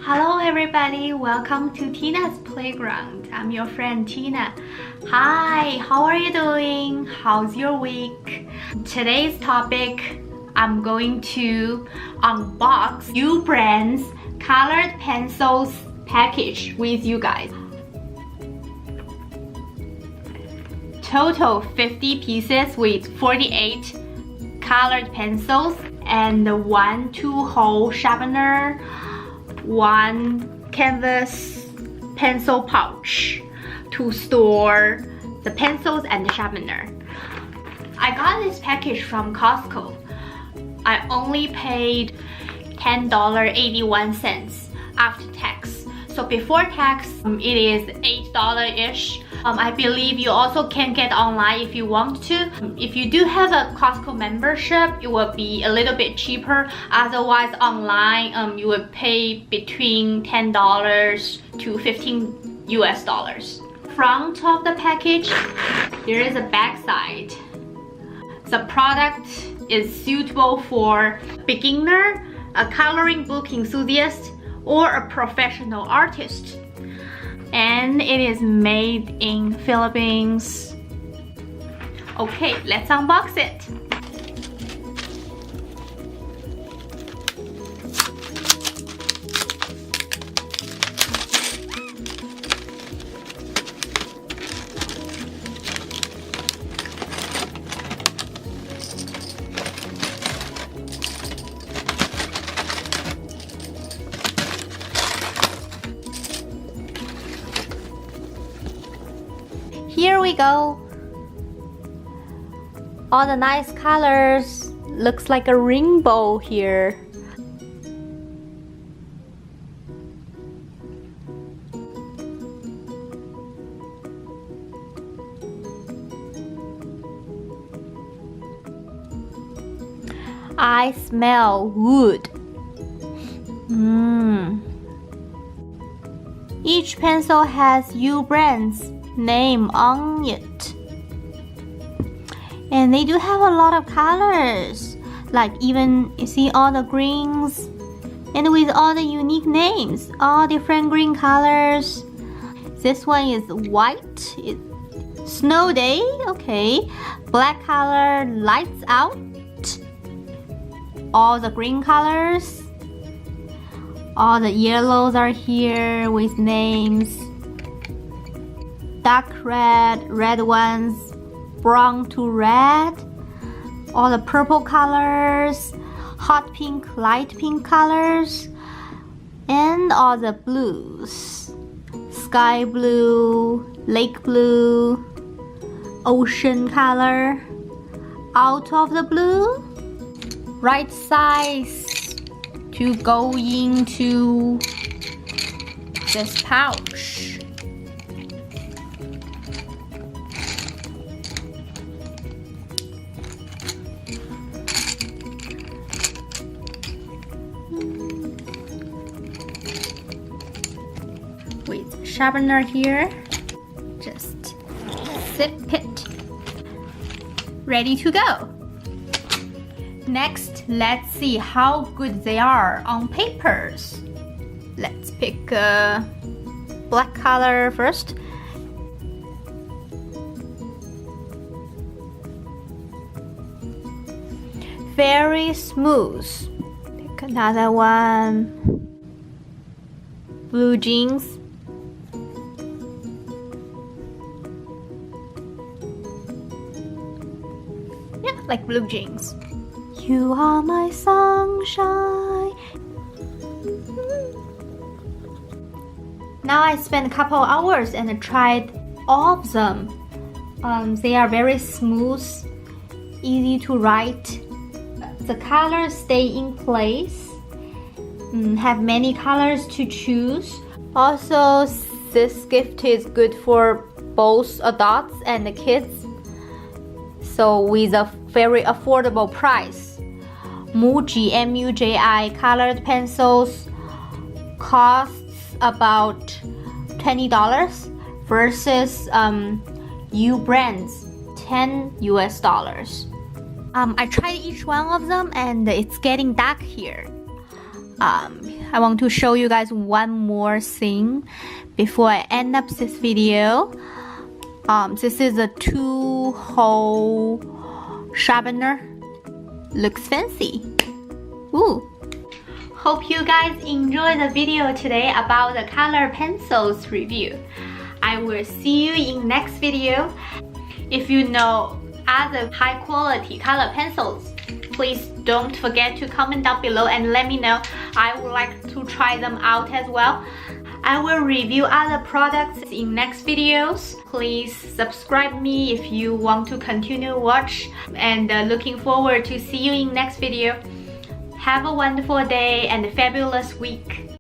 Hello everybody, welcome to Tina's Playground. I'm your friend Tina. Hi, how are you doing? How's your week? Today's topic, I'm going to unbox U Brand's colored pencils package with you guys. Total 50 pieces with 48 colored pencils and one 2-hole sharpener, one canvas pencil pouch to store the pencils and the sharpener. I got this package from Costco. I only paid $10.81 after tax. So before tax, it is $8-ish. I believe you also can get online if you want to. If you do have a Costco membership, it will be a little bit cheaper. Otherwise, online, you will pay between $10 to $15 US. Front of the package, there is a back side. The product is suitable for beginner, a coloring book enthusiast, or a professional artist. And it is made in Philippines. Okay, let's unbox it. Here we go. All the nice colors. Looks like a rainbow here. I smell wood. Each pencil has U Brand's name on it, and they do have a lot of colors, like even you see all the greens and with all the unique names, all different green colors. This one is white, it's snow day, okay. Black color, lights out. All the green colors, all the yellows are here with names. Dark red, red ones, brown to red, all the purple colors, hot pink, light pink colors, and all the blues. Sky blue, lake blue, ocean color, out of the blue. Right size to go into this pouch. With sharpener here, just zip it. Ready to go. Next, let's see how good they are on papers. Let's pick a black color first. Very smooth. Pick another one. Blue jeans. Yeah, like blue jeans. You are my sunshine. Now I spent a couple hours and tried all of them. They are very smooth, easy to write. The colors stay in place. Have many colors to choose. Also, this gift is good for both adults and the kids. So with a very affordable price. Muji MUJI colored pencils costs about $20 versus U Brand's $10 US. I tried each one of them and it's getting dark here. I want to show you guys one more thing before I end up this video. This is a 2-hole sharpener. Looks fancy. Ooh. Hope you guys enjoyed the video today about the color pencils review. I will see you in next video. If you know other high quality color pencils, please don't forget to comment down below and let me know. I would like to try them out as well. I will review other products in next videos. Please subscribe me if you want to continue watch, and looking forward to see you in next video. Have a wonderful day and a fabulous week.